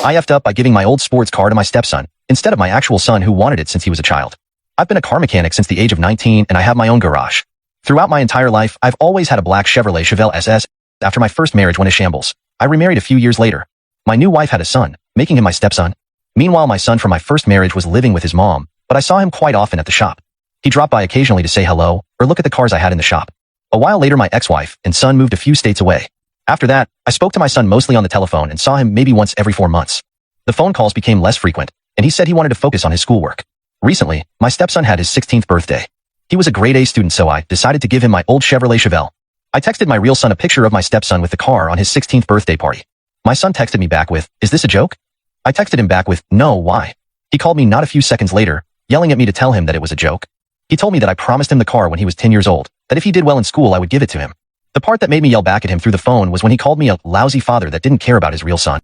I effed up by giving my old sports car to my stepson, instead of my actual son who wanted it since he was a child. I've been a car mechanic since the age of 19 and I have my own garage. Throughout my entire life, I've always had a black Chevrolet Chevelle SS. After my first marriage went to shambles, I remarried a few years later. My new wife had a son, making him my stepson. Meanwhile, my son from my first marriage was living with his mom, but I saw him quite often at the shop. He dropped by occasionally to say hello or look at the cars I had in the shop. A while later, my ex-wife and son moved a few states away. After that, I spoke to my son mostly on the telephone and saw him maybe once every 4 months. The phone calls became less frequent, and he said he wanted to focus on his schoolwork. Recently, my stepson had his 16th birthday. He was a grade A student, so I decided to give him my old Chevrolet Chevelle. I texted my real son a picture of my stepson with the car on his 16th birthday party. My son texted me back with, "Is this a joke?" I texted him back with, "No, why?" He called me not a few seconds later, yelling at me to tell him that it was a joke. He told me that I promised him the car when he was 10 years old, that if he did well in school I would give it to him. The part that made me yell back at him through the phone was when he called me a lousy father that didn't care about his real son.